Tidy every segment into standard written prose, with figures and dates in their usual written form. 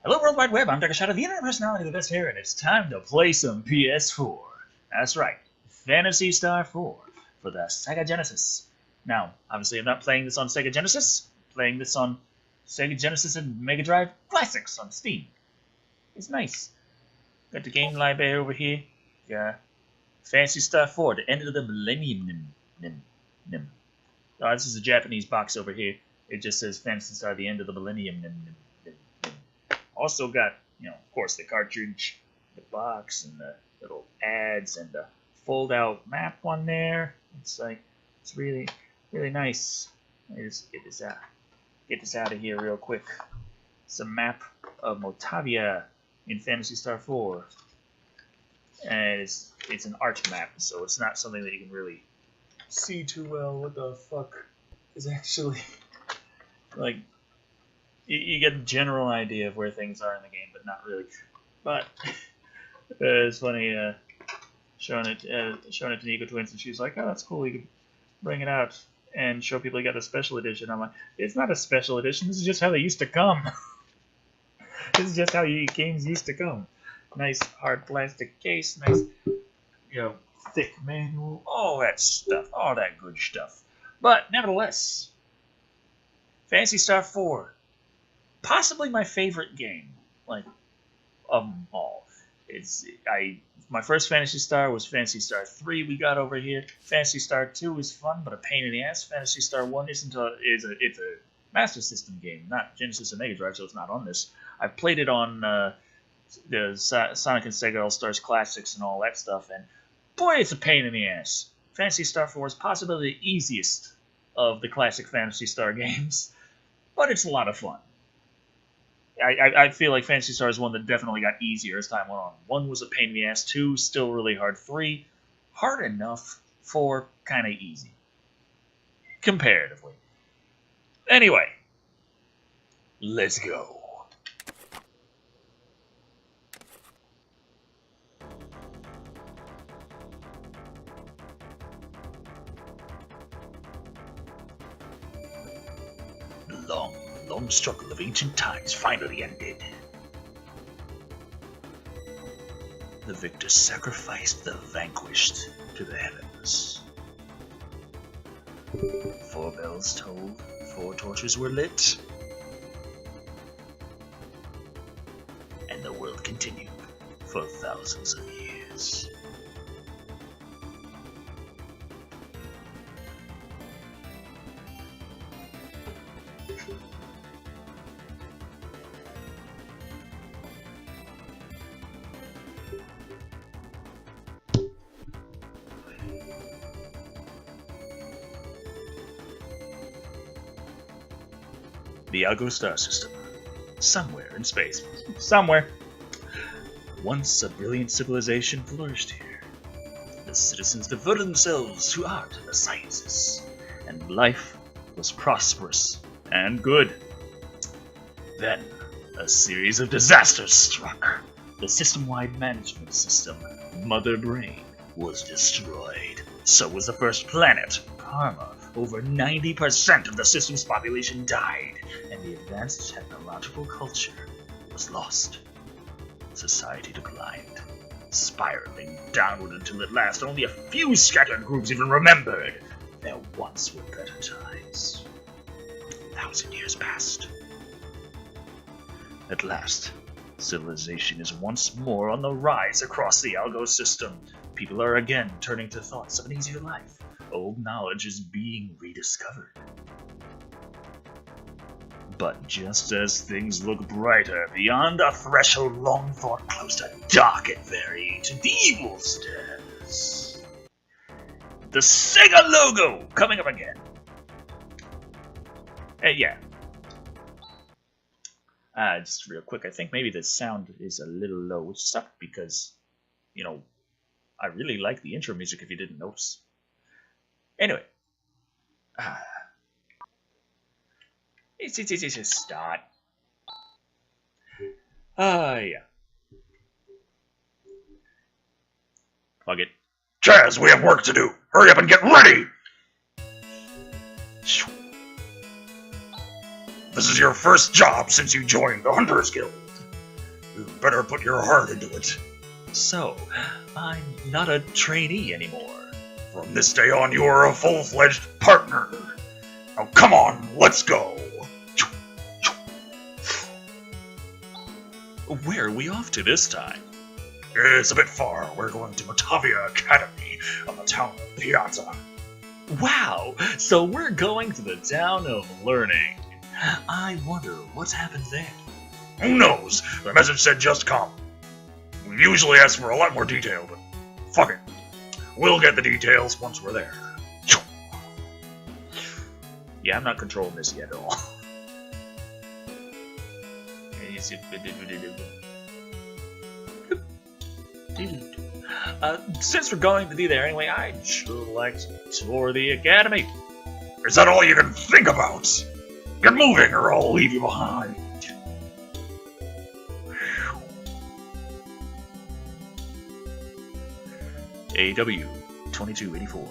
Hello World Wide Web, I'm Dr. Shado, the internet personality of the best here, and it's time to play some PS4. That's right, Phantasy Star IV for the Sega Genesis. Now, obviously I'm not playing this on Sega Genesis, I'm playing this on Sega Genesis and Mega Drive Classics on Steam. It's nice. Got the game library over here. Yeah. Phantasy Star IV, the end of the Millennium. Oh, this is a Japanese box over here. It just says Phantasy Star, the end of the Millennium. Also got, of course, the cartridge, the box, and the little ads, and the fold-out map one there. It's really, really nice. Let me just get this out of here real quick. It's a map of Motavia in Phantasy Star IV. And it's an art map, so it's not something that you can really see too well. What the fuck is actually like? You get a general idea of where things are in the game, but not really. But it's funny showing it to Nico Twins, and she's like, "Oh, that's cool. You can bring it out and show people you got a special edition." I'm like, "It's not a special edition. This is just how they used to come. This is just how games used to come. Nice hard plastic case, nice, thick manual, all that stuff, all that good stuff." But nevertheless, Phantasy Star IV, possibly my favorite game, of them all. My first Phantasy Star was Phantasy Star III. We got over here. Phantasy Star II is fun, but a pain in the ass. Phantasy Star I it's a Master System game, not Genesis and Mega Drive, so it's not on this. I've played it on the Sonic and Sega All-Stars Classics and all that stuff, and boy, it's a pain in the ass. Phantasy Star IV is possibly the easiest of the classic Phantasy Star games, but it's a lot of fun. I feel like Phantasy Star is one that definitely got easier as time went on. 1 was a pain in the ass, 2 still really hard, 3 hard enough, 4 kind of easy, comparatively. Anyway, let's go. The long struggle of ancient times finally ended. The victor sacrificed the vanquished to the heavens. 4 bells tolled, 4 torches were lit, and the world continued for thousands of years. The Algo Star System. Somewhere in space. Somewhere. Once a brilliant civilization flourished here. The citizens devoted themselves to art and the sciences, and life was prosperous and good. Then, a series of disasters struck. The system-wide management system, Mother Brain, was destroyed. So was the first planet, Karma. Over 90% of the system's population died, and the advanced technological culture was lost. Society declined, spiraling downward until at last only a few scattered groups even remembered there once were better times. 1,000 years passed. At last, civilization is once more on the rise across the Algo system. People are again turning to thoughts of an easier life. Old knowledge is being rediscovered. But just as things look brighter, beyond a threshold long thought closed a dark and very ancient evil stares. The Sega logo coming up again. Just real quick, I think maybe the sound is a little low, which sucked because, I really like the intro music if you didn't notice. Anyway, it's start. Yeah. Fuck it. Chaz, we have work to do. Hurry up and get ready! This is your first job since you joined the Hunters Guild. You better put your heart into it. So, I'm not a trainee anymore. From this day on, you are a full-fledged partner. Now come on, let's go. Where are we off to this time? It's a bit far. We're going to Matavia Academy on the town of Piazza. Wow, so we're going to the town of learning. I wonder what's happened there. Who knows? The message said just come. We usually ask for a lot more detail, but fuck it. We'll get the details once we're there. Yeah, I'm not controlling this yet at all. Since we're going to be there anyway, I'd sure like to tour the academy. Is that all you can think about? Get moving or I'll leave you behind. AW-2284.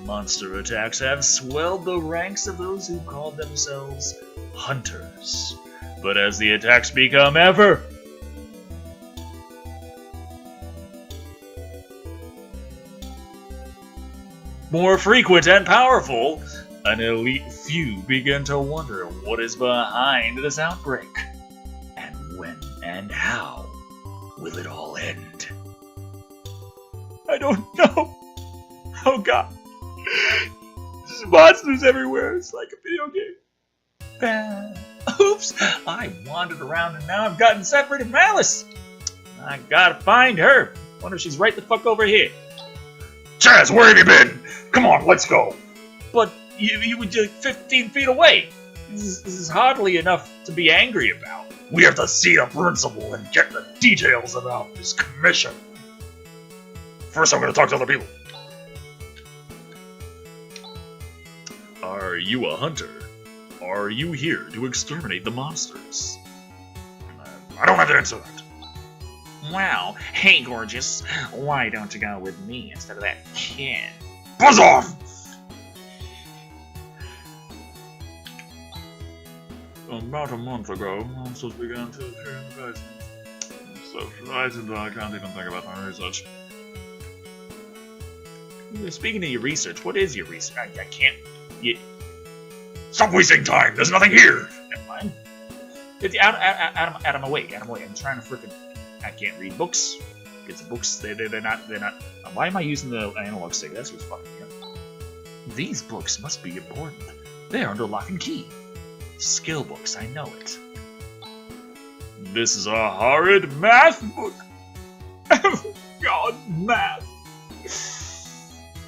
Monster attacks have swelled the ranks of those who called themselves hunters. But as the attacks become ever more frequent and powerful, an elite few begin to wonder what is behind this outbreak. And when and how will it all end? I don't know. Oh god. There's monsters everywhere. It's like a video game. Oops! I wandered around and now I've gotten separated from Alice. I gotta find her. Wonder if she's right the fuck over here. Chaz, where have you been? Come on, let's go. But you were just 15 feet away. This is hardly enough to be angry about. We have to see a principal and get the details about this commission. First, I'm going to talk to other people. Are you a hunter? Are you here to exterminate the monsters? I don't have to answer that. Wow. Hey, gorgeous. Why don't you go with me instead of that kid? Buzz off! About a month ago, monsters began to appear in the basement. Socialized, I can't even think about my research. Speaking of your research, what is your research? I can't... Stop wasting time! There's nothing here! Never mind. Out of my way. I'm trying to frickin'... I can't read books. Because the books, they're not... Why am I using the analog stick? That's what's fucking up. These books must be important. They're under lock and key. Skill books, I know it. This is a horrid math book. God, math.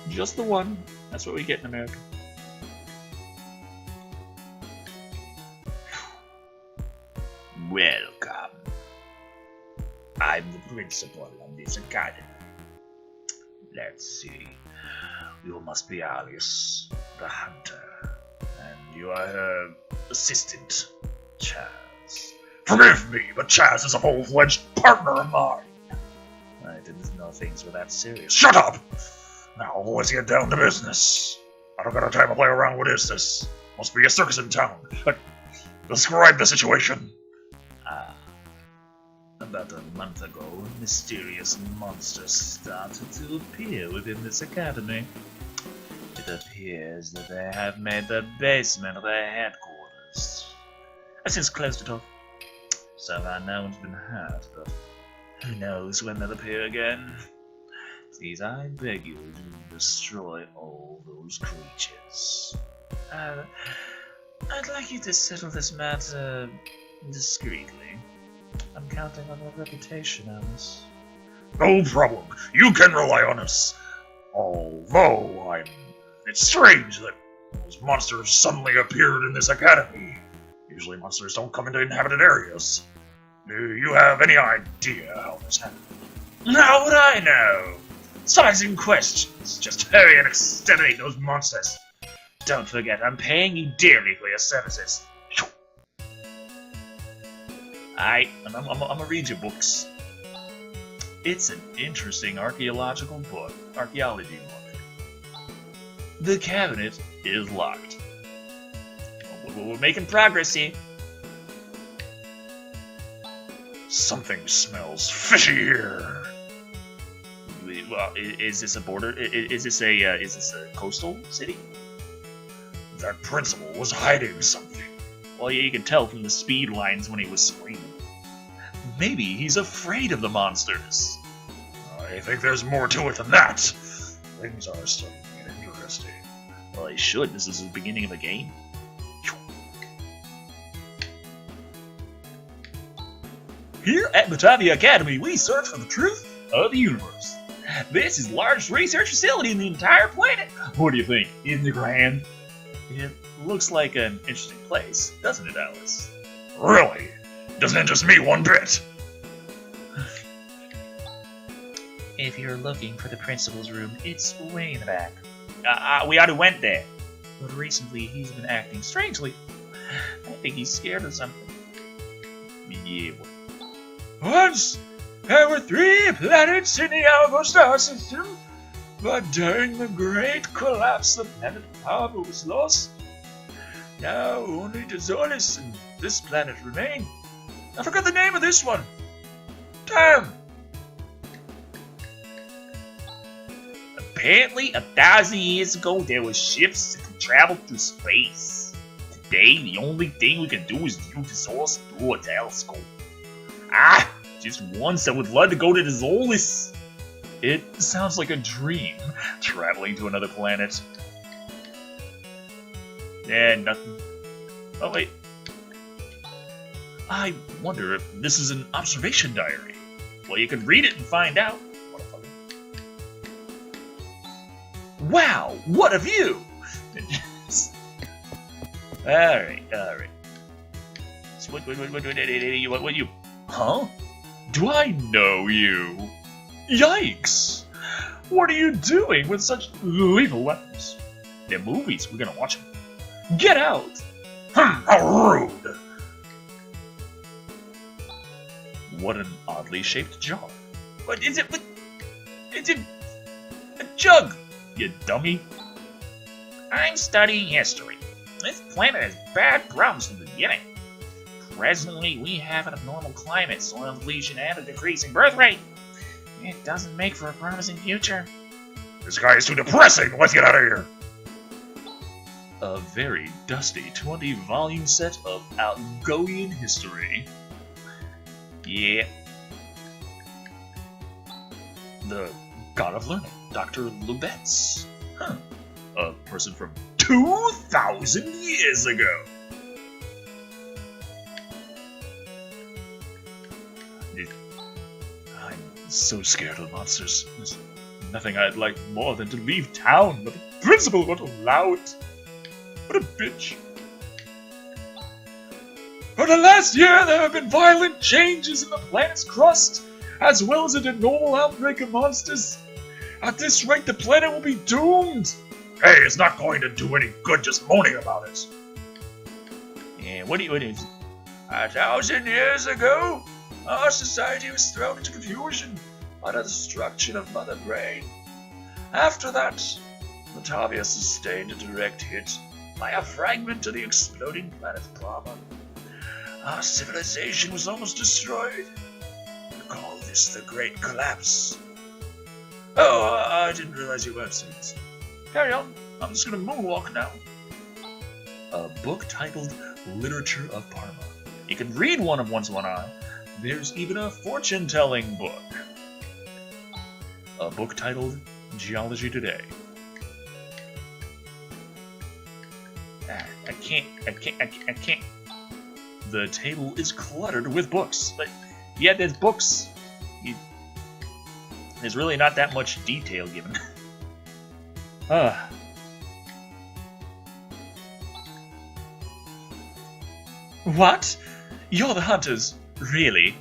Just the one. That's what we get in America. Welcome. I'm the principal of this academy. Let's see. You must be Alice, the hunter. And you are her assistant, Chaz. Forgive me, but Chaz is a full-fledged partner of mine. I didn't know things were that serious. Shut up! Now let's get down to business. I don't got time to play around. What is this? Must be a circus in town. Describe the situation. About a month ago, mysterious monsters started to appear within this academy. It appears that they have made the basement their headquarters. I've since closed it off, so I know one's been hurt, but who knows when they'll appear again. Please, I beg you to destroy all those creatures. I'd like you to settle this matter discreetly. I'm counting on your reputation, Alice. No problem. You can rely on us. Although it's strange that those monsters suddenly appeared in this academy. Usually monsters don't come into inhabited areas. Do you have any idea how this happened? How would I know? Sizing questions. Just hurry and exterminate those monsters. Don't forget, I'm paying you dearly for your services. I'm gonna read your books. It's an interesting archaeology book. The cabinet is locked. We're making progress here. Something smells fishy here. Well, is this a border? Is this a coastal city? That principal was hiding something. Well, yeah, you can tell from the speed lines when he was screaming. Maybe he's afraid of the monsters. I think there's more to it than that. Things are starting to get interesting. Well, they should. This is the beginning of a game. Here at Batavia Academy, we search for the truth of the universe. This is the largest research facility in the entire planet. What do you think? Isn't it grand? It looks like an interesting place, doesn't it, Alice? Really? Doesn't interest me one bit. If you're looking for the principal's room, it's way in the back. We already went there. But recently, he's been acting strangely. I think he's scared of something. Yeah. Once, there were 3 planets in the Alpha Star System, but during the Great Collapse, the planet Pava was lost. Now only Dezolis and this planet remain. I forgot the name of this one. Damn! Apparently, 1,000 years ago, there were ships that could travel through space. Today, the only thing we can do is view Dezolis through a telescope. Just once I would love to go to Dezolis. It sounds like a dream, traveling to another planet. Nothing. Oh, wait. I wonder if this is an observation diary. Well, you could read it and find out. Wow, what a view! Alright. What you... Huh? Do I know you? Yikes! What are you doing with such lethal weapons? They're movies, we're gonna watch them. Get out! How rude! What an oddly shaped jar. What is it? It's a jug, you dummy. I'm studying history. This planet has bad problems from the beginning. Presently, we have an abnormal climate, soil depletion, and a decreasing birth rate. It doesn't make for a promising future. This guy is too depressing! Let's get out of here! A very dusty 20-volume set of Algolian history. Yeah. The God of Learning, Dr. Lubetz. A person from 2,000 years ago. I'm so scared of monsters. There's nothing I'd like more than to leave town, but the principal won't allow it. What a bitch. For the last year, there have been violent changes in the planet's crust, as well as an abnormal outbreak of monsters. At this rate, the planet will be doomed. Hey, it's not going to do any good just moaning about it. Yeah, what is it? 1,000 years ago, our society was thrown into confusion by the destruction of Mother Brain. After that, Batavia sustained a direct hit by a fragment of the exploding planet Pava. Our civilization was almost destroyed. We call this the Great Collapse. Oh, I didn't realize you weren't saying this. Carry on. I'm just gonna moonwalk now. A book titled Literature of Parma. You can read one of one's one eye. There's even a fortune-telling book. A book titled Geology Today. I can't. The table is cluttered with books, but yet there's books. There's really not that much detail given. What? You're the hunters, really?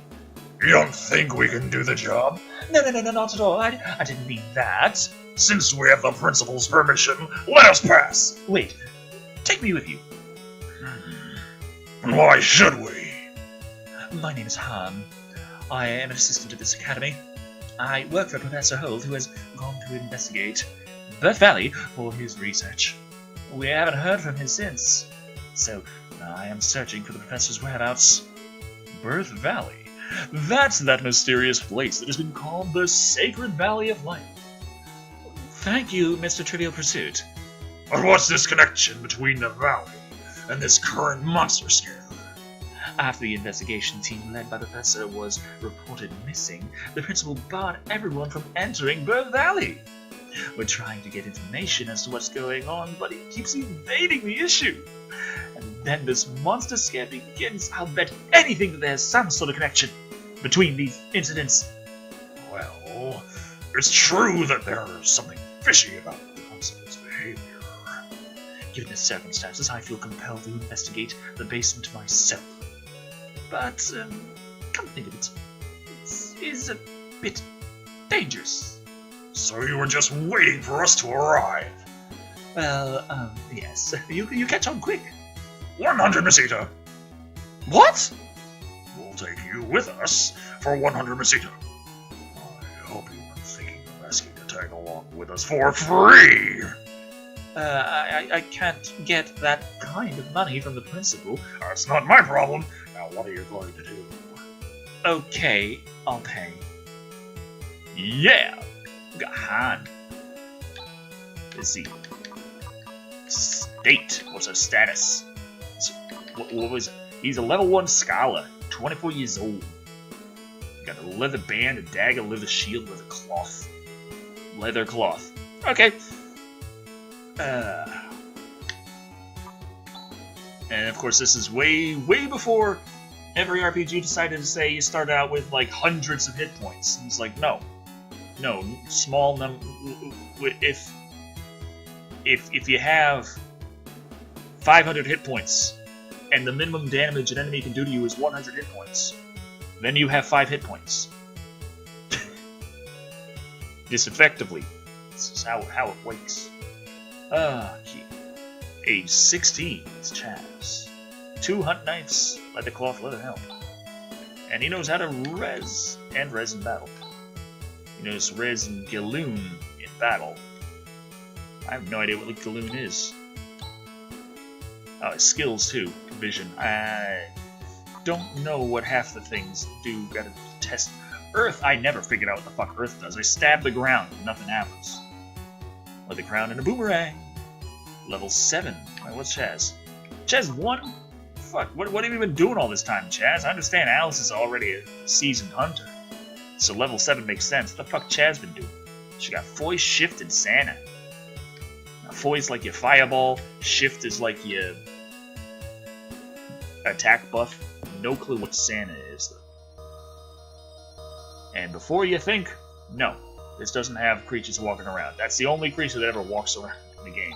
You don't think we can do the job? No, not at all. I didn't mean that. Since we have the principal's permission, let us pass! Wait, take me with you. Why should we? My name is Han. I am an assistant at this academy. I work for Professor Holt, who has gone to investigate Birth Valley for his research. We haven't heard from him since, so I am searching for the professor's whereabouts. Birth Valley? That's that mysterious place that has been called the Sacred Valley of Life. Thank you, Mr. Trivial Pursuit. But what's this connection between the valley and this current monster scare? After the investigation team led by the professor was reported missing, the principal barred everyone from entering Birth Valley. We're trying to get information as to what's going on, but he keeps evading the issue. And then this monster scare begins. I'll bet anything that there's some sort of connection between these incidents. Well, it's true that there's something fishy about the constant's behavior. Given the circumstances, I feel compelled to investigate the basement myself. But, come to think of it, it is a bit dangerous. So you were just waiting for us to arrive? Well, yes. You catch on quick. 100 Mesita! What? We'll take you with us for 100 Mesita. I hope you weren't thinking of asking to tag along with us for free! I can't get that kind of money from the principal. That's not my problem. Now what are you going to do? Okay, I'll pay. Yeah! Got a hand. Let's see. State. What's her status? What was it? He's a level 1 scholar, 24 years old. Got a leather band, a dagger, leather shield, leather cloth. Leather cloth. Okay. And of course, this is way before every RPG decided to say you start out with like hundreds of hit points. And it's like, no, small number. If you have 500 hit points and the minimum damage an enemy can do to you is 100 hit points, then you have 5 hit points. Just effectively. This is how it works. Gee. Age 16 is Chaz. 2 hunt knives, leather cloth, leather helm. And he knows how to res in battle. He knows res and Galoon in battle. I have no idea what the Galoon is. Oh, his skills too. Vision. I don't know what half the things do. Gotta test. Earth, I never figured out what the fuck Earth does. I stab the ground and nothing happens. Leather crown and a boomerang. Level 7. Wait, what's Chaz? Chaz 1? Fuck, what have you been doing all this time, Chaz? I understand Alice is already a seasoned hunter. So level 7 makes sense. What the fuck Chaz been doing? She got Foy, Shift, and Santa. Now, Foy's like your fireball. Shift is like your attack buff. No clue what Santa is, though. And before you think, no. This doesn't have creatures walking around. That's the only creature that ever walks around in the game.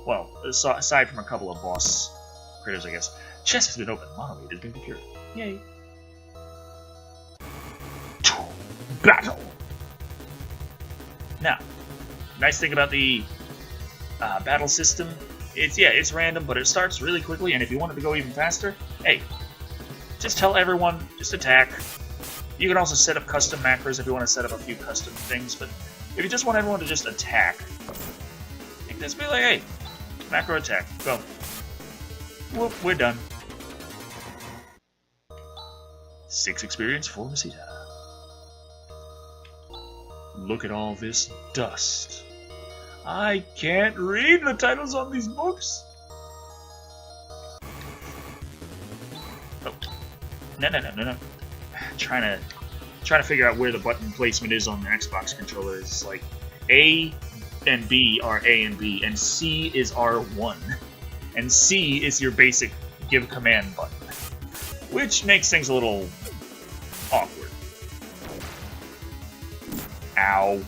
Well, aside from a couple of boss critters, I guess. Chest has been open. Mono has been procured. Yay. Battle! Now, nice thing about the battle system, it's random, but it starts really quickly, and if you want it to go even faster, hey, just tell everyone, just attack. You can also set up custom macros if you want to set up a few custom things, but if you just want everyone to just attack, you can just be like, hey, macro attack, go. Whoop, we're done. 6 experience for Mesita. Look at all this dust. I can't read the titles on these books. Oh. No. Trying to figure out where the button placement is on the Xbox controller. It's like A and B are A and B, and C is R1. And C is your basic give command button, which makes things a little awkward. Ow.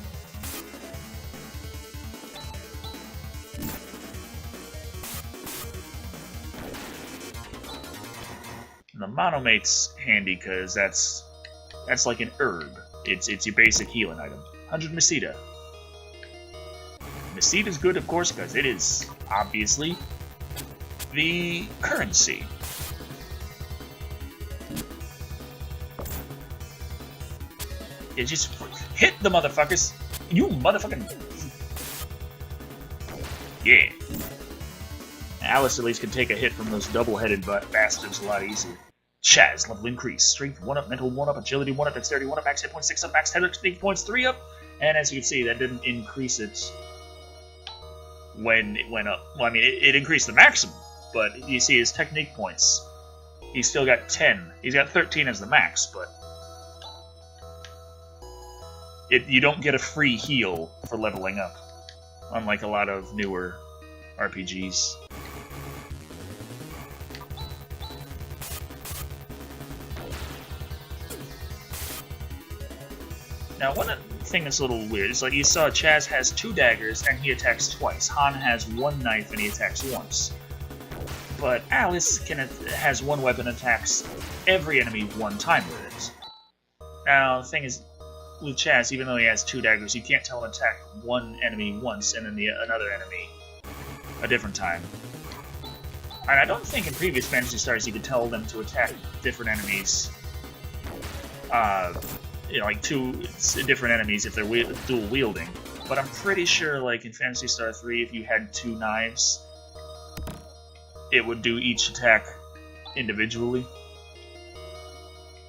And the Monomate's handy because that's like an herb. It's your basic healing item. 100 Mesita. Mesita's good, of course, because it is obviously the currency. It just hit the motherfuckers. You motherfucking. Yeah. Alice at least can take a hit from those double-headed bastards a lot easier. Chaz, level increase. Strength 1 up, mental 1 up, agility 1 up, dexterity 1 up, max hit points 6 up, max technique points 3 up. And as you can see, that didn't increase it when it went up. Well, I mean, it increased the maximum, but you see his technique points. He's still got 10. He's got 13 as the max, but you don't get a free heal for leveling up, unlike a lot of newer RPGs. Now, one thing that's a little weird is, like, you saw Chaz has 2 daggers and he attacks twice. Han has 1 knife and he attacks once. But Alice has 1 weapon and attacks every enemy 1 time with it. Now, the thing is, with Chaz, even though he has 2 daggers, you can't tell him to attack 1 enemy once and then another enemy a different time. And I don't think in previous Phantasy Stars you could tell them to attack different enemies. You know, like 2 different enemies if they're dual wielding. But I'm pretty sure, like in Phantasy Star 3, if you had 2 knives, it would do each attack individually.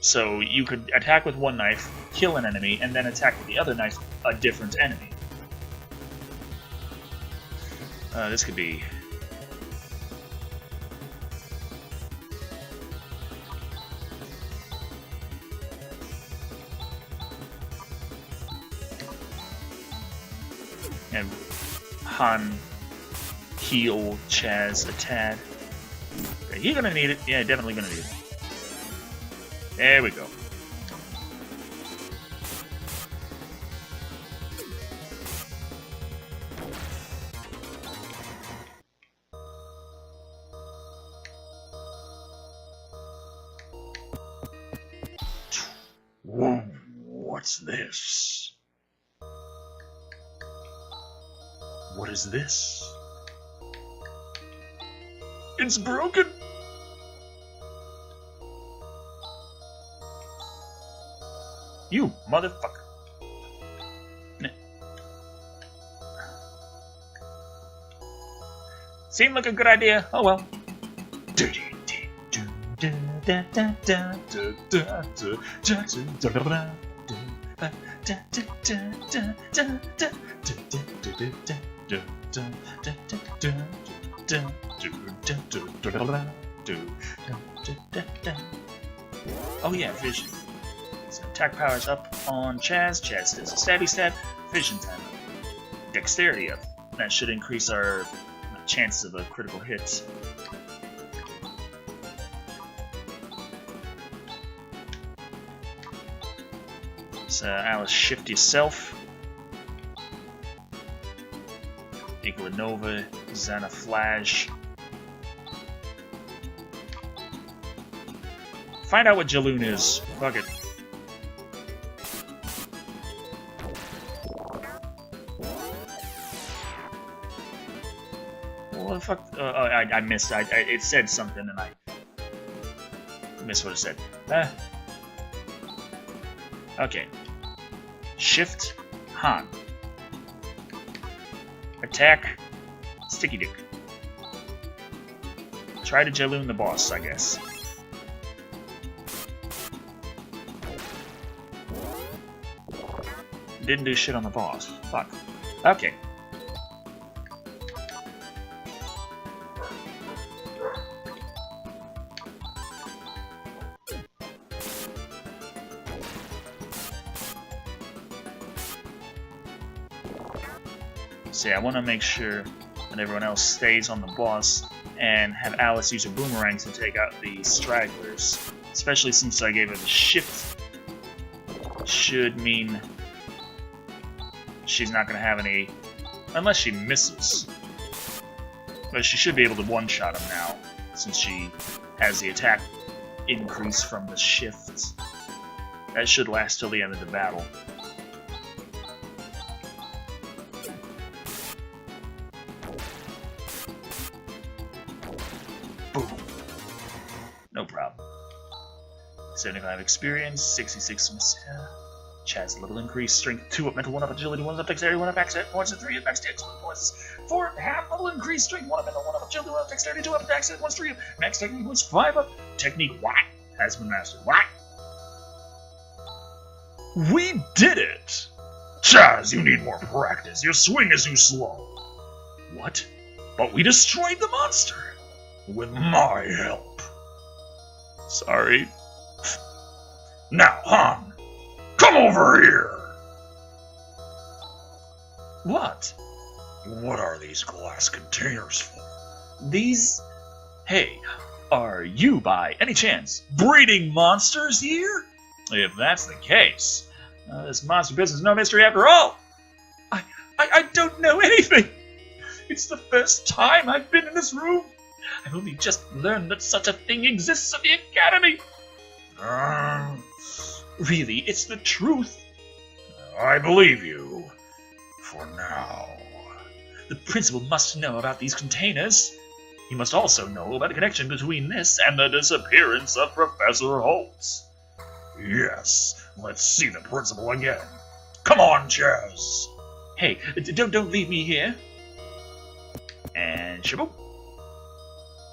So you could attack with 1 knife, kill an enemy, and then attack with the other knife a different enemy. This could be... And Han heal Chaz a tad. Okay, you gonna need it? Yeah, definitely gonna need it. There we go. Whoa, what's this? What is this? It's broken! You motherfucker. Seemed like a good idea. Oh well. Oh yeah, vision. So attack powers up on Chaz. Chaz does a stabby stab. Vision time up. Dexterity up. That should increase our chances of a critical hit. So Alice, shift yourself. Equal Nova, Xana Flash. Find out what Jaloon is. Fuck it. What the fuck? I missed. It said something and I missed what it said. Okay. Shift Han. Attack Sticky Dick. Try to Jaloon the boss, I guess. Didn't do shit on the boss. Fuck. Okay. See, I want to make sure that everyone else stays on the boss and have Alice use her boomerang to take out the stragglers. Especially since I gave her the shift. Should mean she's not going to have any... Unless she misses. But she should be able to one-shot him now, since she has the attack increase from the shift. That should last till the end of the battle. Boom. No problem. 75 experience, 66 Chaz level increase, strength 2 up, mental 1 up, agility 1 up, dexterity 1 up, max hit points 3 up, max hit points 4 up, half level increase, strength 1 up, mental 1 up, agility 1 up, dexterity 2 up, max hit points 3 up, max technique points 5 up, technique what? has been mastered. What? We did it! Chaz, you need more practice. Your swing is too slow. What? But we destroyed the monster! With my help. Sorry. Now, Han, come over here! What? What are these glass containers for? These... Hey, are you by any chance breeding monsters here? If that's the case, this monster business is no mystery after all. I don't know anything. It's the first time I've been in this room. I've only just learned that such a thing exists at the Academy. Really, it's the truth. I believe you. For now. The principal must know about these containers. He must also know about the connection between this and the disappearance of Professor Holt. Yes, let's see the principal again. Come on, Chaz. Hey, don't leave me here. And shaboom.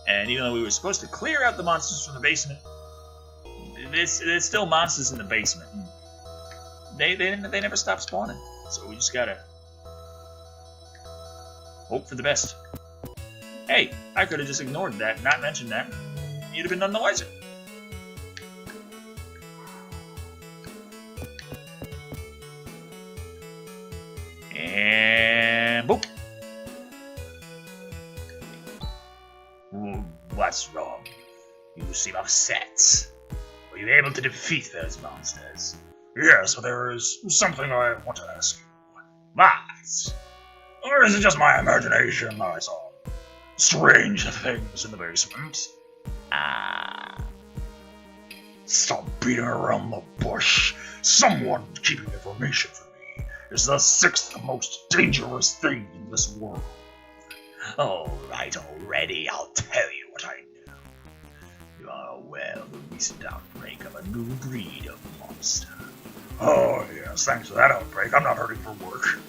And even though we were supposed to clear out the monsters from the basement, there's still monsters in the basement. They never stop spawning. So we just gotta hope for the best. Hey, I could have just ignored that, not mentioned that. You'd have been none the wiser. And boop. What's wrong? You seem upset. Were you able to defeat those monsters? Yes, but there is something I want to ask you. What? Or is it just my imagination? I saw strange things in the basement. Stop beating around the bush. Someone keeping information from me is the sixth most dangerous thing in this world. Alright, already, I'll tell you what I know. You are aware of the recent outbreak of a new breed of monster. Oh, yes, thanks to that outbreak, I'm not hurting for work.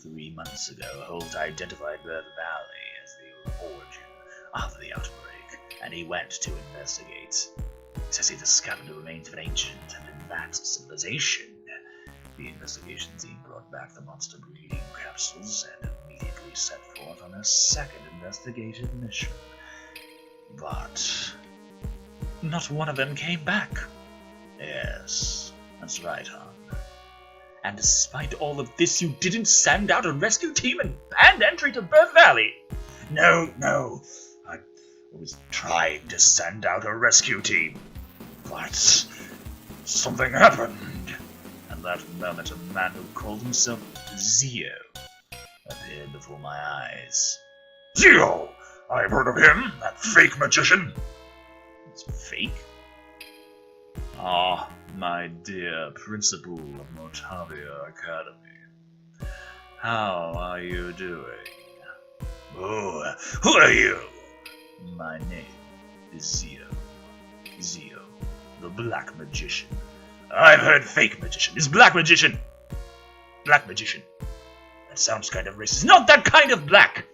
3 months ago, Holt identified Breath Valley as the origin of the outbreak, and he went to investigate. Says he discovered the remains of an ancient and advanced civilization. The investigation team brought back the monster breeding capsules and immediately set forth on a second investigative mission. But not one of them came back. Yes, that's right, Han. And despite all of this, you didn't send out a rescue team and banned entry to Breath Valley. No. I was trying to send out a rescue team, but something happened. At that moment, a man who called himself Zio appeared before my eyes. Zio! I've heard of him, that fake magician. It's fake? Ah, my dear principal of Motavia Academy. How are you doing? Oh, who are you? My name is Zio. Zio, the Black Magician. I've heard fake magician. It's Black Magician. Black Magician. That sounds kind of racist. Not that kind of black.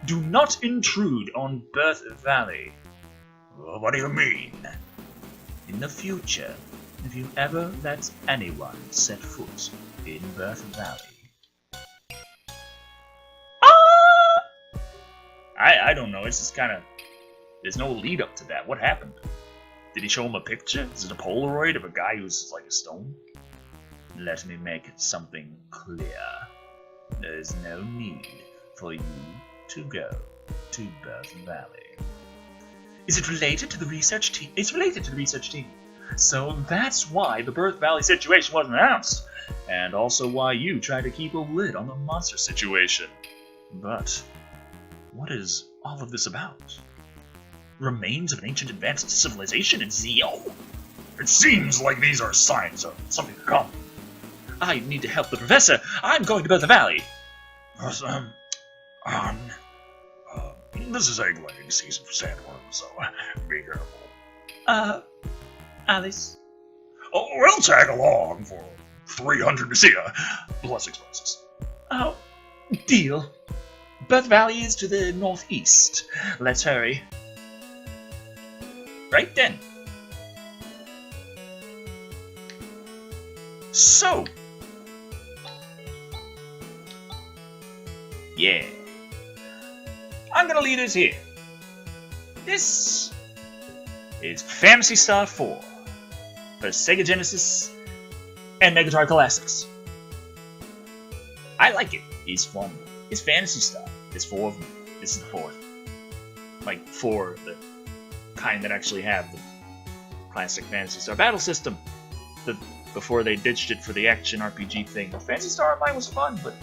Do not intrude on Breath Valley. What do you mean? In the future, if you ever let anyone set foot in Breath Valley. I don't know, it's just kind of... There's no lead up to that. What happened? Did he show him a picture? Is it a Polaroid of a guy who's like a stone? Let me make something clear. There is no need for you to go to Breath Valley. Is it related to the research team? It's related to the research team. So that's why the Breath Valley situation wasn't announced. And also why you tried to keep a lid on the monster situation. But what is all of this about? Remains of an ancient advanced civilization in Zio? It seems like these are signs of something to come. I need to help the professor. I'm going to Breath Valley. This is egg-laying season for sandworms, so be careful. Alice? Oh, we'll tag along for 300 Messiah, plus expenses. Oh, deal. Breath Valley is to the northeast. Let's hurry. Right then. So, yeah, I'm gonna leave this here. This is Phantasy Star IV for Sega Genesis and Mega Drive Classics. I like it. It's fun. It's Phantasy Star. There's 4 of them. This is the 4th. Like 4 of the kind that actually have the classic Phantasy Star battle system. Before they ditched it for the action RPG thing. Phantasy Star Online was fun, but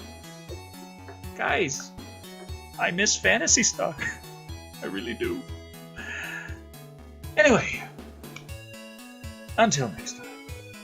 guys, I miss Phantasy Star. I really do. Anyway, until next time.